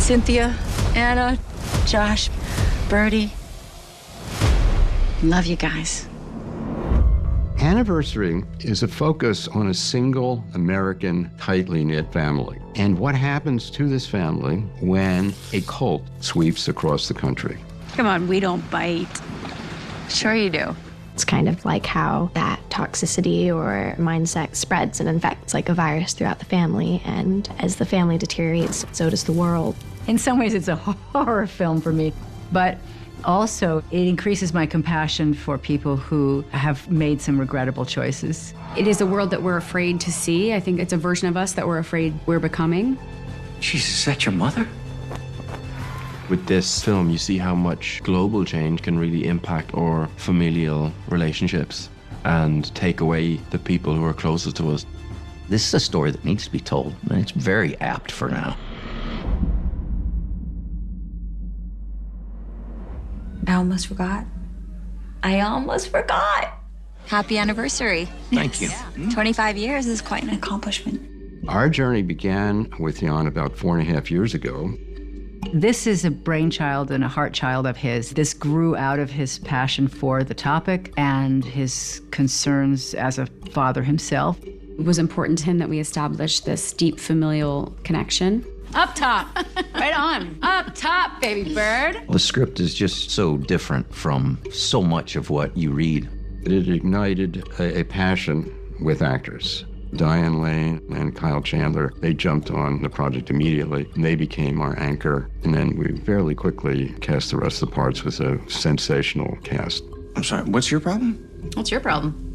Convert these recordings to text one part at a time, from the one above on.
Cynthia, Anna, Josh, Birdie. Love you guys. Anniversary is a focus on a single American tightly knit family and what happens to this family when a cult sweeps across the country. Come on, we don't bite. Sure you do. It's kind of like how that toxicity or mindset spreads and infects like a virus throughout the family. And as the family deteriorates, so does the world. In some ways, it's a horror film for me, but also it increases my compassion for people who have made some regrettable choices. It is a world that we're afraid to see. I think it's a version of us that we're afraid we're becoming. Jesus, is that your mother? With this film, you see how much global change can really impact our familial relationships and take away the people who are closest to us. This is a story that needs to be told, and it's very apt for now. I almost forgot. Happy anniversary. Thank you. 25 years is quite an accomplishment. Our journey began with Jan about 4.5 years ago. This is a brainchild and a heart child of his. This grew out of his passion for the topic and his concerns as a father himself. It was important to him that we establish this deep familial connection. Up top, right on. Up top, baby bird. The script is just so different from so much of what you read. It ignited a passion with actors. Diane Lane and Kyle Chandler, they jumped on the project immediately, and they became our anchor. And then we fairly quickly cast the rest of the parts with a sensational cast. I'm sorry, what's your problem? What's your problem?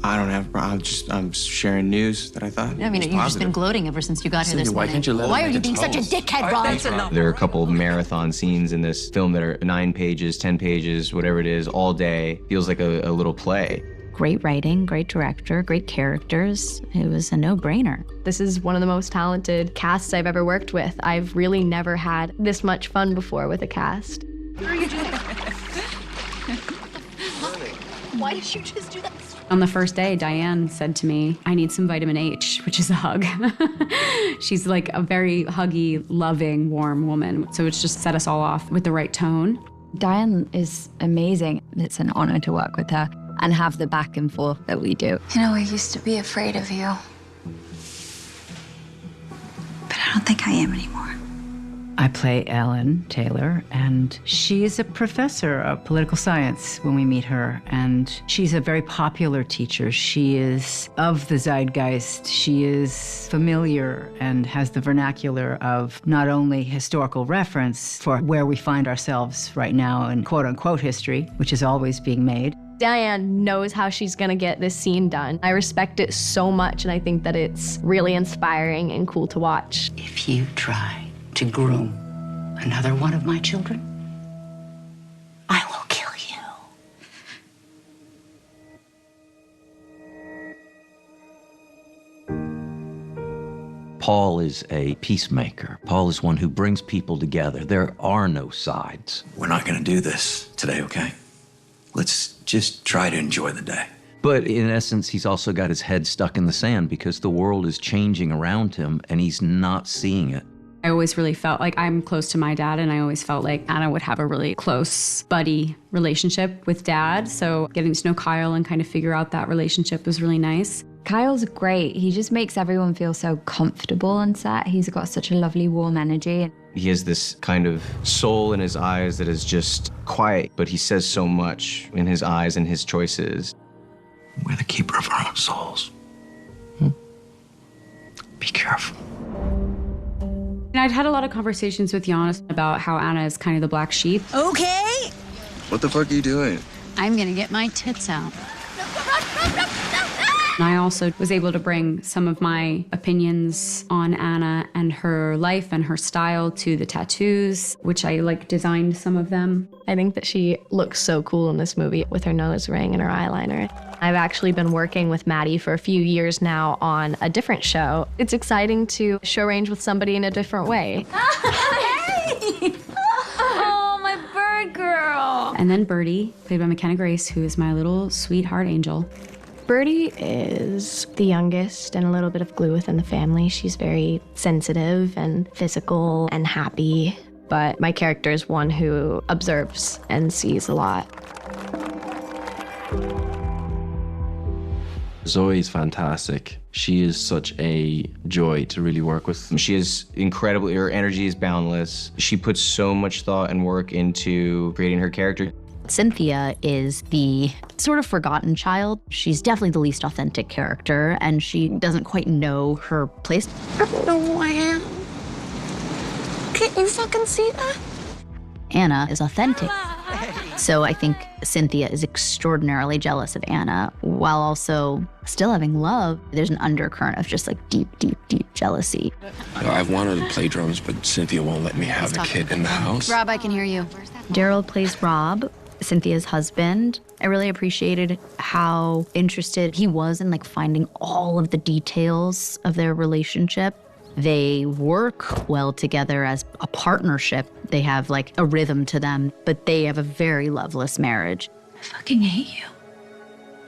I don't have a problem. I'm sharing news that I thought I mean, you've just been gloating ever since you got here this Why morning. can't you let Why him are you make being a such a toast? dickhead, Rob? There are a couple marathon scenes in this film that are 9 pages, 10 pages, whatever it is, all day. Feels like a little play. Great writing, great director, great characters. It was a no-brainer. This is one of the most talented casts I've ever worked with. I've really never had this much fun before with a cast. Why did you just do that? On the first day, Diane said to me, I need some vitamin H, which is a hug. She's like a very huggy, loving, warm woman. So it's just set us all off with the right tone. Diane is amazing. It's an honor to work with her and have the back and forth that we do. You know, I used to be afraid of you. But I don't think I am anymore. I play Ellen Taylor, and she is a professor of political science when we meet her, and she's a very popular teacher. She is of the zeitgeist. She is familiar and has the vernacular of not only historical reference for where we find ourselves right now in quote-unquote history, which is always being made. Diane knows how she's gonna get this scene done. I respect it so much, and I think that it's really inspiring and cool to watch. If you try to groom another one of my children, I will kill you. Paul is a peacemaker. Paul is one who brings people together. There are no sides. We're not going to do this today, okay? Let's just try to enjoy the day. But in essence, he's also got his head stuck in the sand because the world is changing around him and he's not seeing it. I always really felt like I'm close to my dad, and I always felt like Anna would have a really close buddy relationship with Dad. So getting to know Kyle and kind of figure out that relationship was really nice. Kyle's great. He just makes everyone feel so comfortable on set. He's got such a lovely, warm energy. He has this kind of soul in his eyes that is just quiet, but he says so much in his eyes and his choices. We're the keeper of our own souls. Be careful. And I'd had a lot of conversations with Giannis about how Anna is kind of the black sheep. Okay. What the fuck are you doing? I'm gonna get my tits out. And I also was able to bring some of my opinions on Anna and her life and her style to the tattoos, which I designed some of them. I think that she looks so cool in this movie with her nose ring and her eyeliner. I've actually been working with Maddie for a few years now on a different show. It's exciting to show range with somebody in a different way. Hey! Oh, my bird girl. And then Birdie, played by McKenna Grace, who is my little sweetheart angel. Birdie is the youngest and a little bit of glue within the family. She's very sensitive and physical and happy, but my character is one who observes and sees a lot. Zoe's fantastic. She is such a joy to really work with. She is incredible. Her energy is boundless. She puts so much thought and work into creating her character. Cynthia is the sort of forgotten child. She's definitely the least authentic character, and she doesn't quite know her place. I don't know who I am. Can't you fucking see that? Anna is authentic. So I think Cynthia is extraordinarily jealous of Anna while also still having love. There's an undercurrent of just like deep, deep, deep jealousy. I've wanted to play drums, but Cynthia won't let me have a kid in the house. Rob, I can hear you. Daryl plays Rob, Cynthia's husband. I really appreciated how interested he was in like finding all of the details of their relationship. They work well together as a partnership. They have like a rhythm to them, but they have a very loveless marriage. I fucking hate you.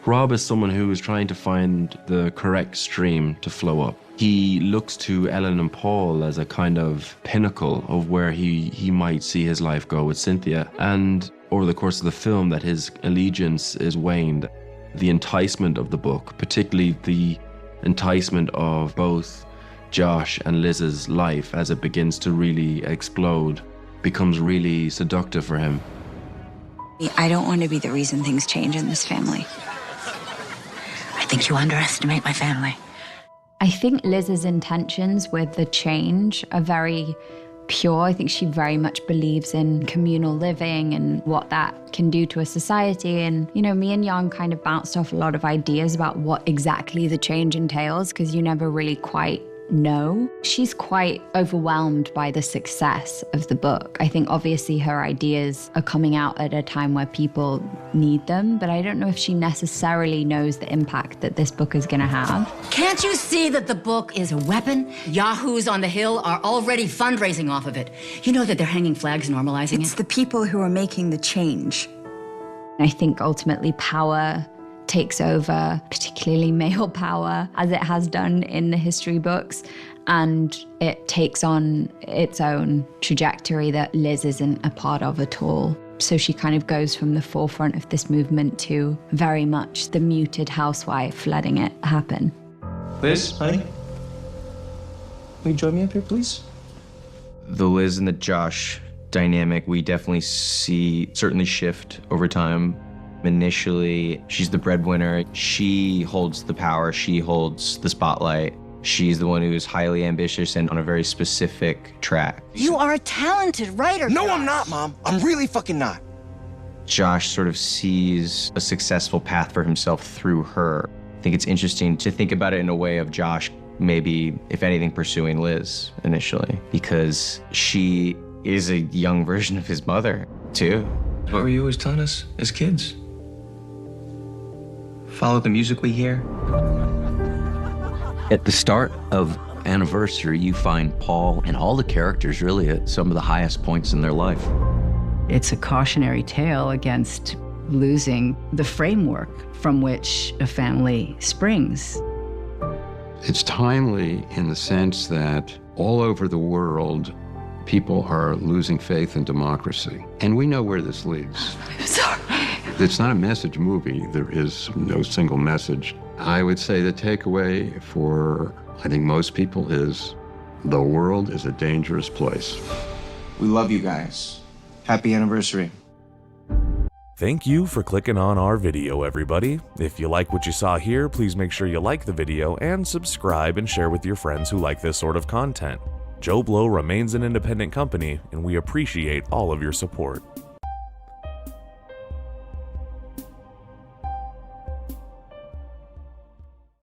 Rob is someone who is trying to find the correct stream to flow up. He looks to Ellen and Paul as a kind of pinnacle of where he might see his life go with Cynthia. And over the course of the film, that his allegiance is waned. The enticement of the book, particularly the enticement of both Josh and Liz's life as it begins to really explode, becomes really seductive for him. I don't want to be the reason things change in this family. I think you underestimate my family. I think Liz's intentions with the change are very pure. I think she very much believes in communal living and what that can do to a society. And, you know, me and Jan kind of bounced off a lot of ideas about what exactly the change entails, because you never really quite know. She's quite overwhelmed by the success of the book. I think obviously her ideas are coming out at a time where people need them, but I don't know if she necessarily knows the impact that this book is going to have. Can't you see that the book is a weapon? Yahoos on the Hill are already fundraising off of it. You know that they're hanging flags normalizing it? It's the people who are making the change. I think ultimately power takes over, particularly male power, as it has done in the history books, and it takes on its own trajectory that Liz isn't a part of at all. So she kind of goes from the forefront of this movement to very much the muted housewife letting it happen. Liz, honey? Will you join me up here, please? The Liz and the Josh dynamic, we definitely see certainly shift over time. Initially, she's the breadwinner. She holds the power. She holds the spotlight. She's the one who is highly ambitious and on a very specific track. You are a talented writer. No, I'm not, Mom. I'm really fucking not. Josh sort of sees a successful path for himself through her. I think it's interesting to think about it in a way of Josh maybe, if anything, pursuing Liz initially, because she is a young version of his mother, too. What were you always telling us as kids? Follow the music we hear. At the start of Anniversary, you find Paul and all the characters really at some of the highest points in their life. It's a cautionary tale against losing the framework from which a family springs. It's timely in the sense that all over the world, people are losing faith in democracy. And we know where this leads. I'm sorry. It's not a message movie. There is no single message. I would say the takeaway for, I think, most people is the world is a dangerous place. We love you guys. Happy anniversary. Thank you for clicking on our video, everybody. If you like what you saw here, please make sure you like the video and subscribe and share with your friends who like this sort of content. Joblo remains an independent company, and we appreciate all of your support.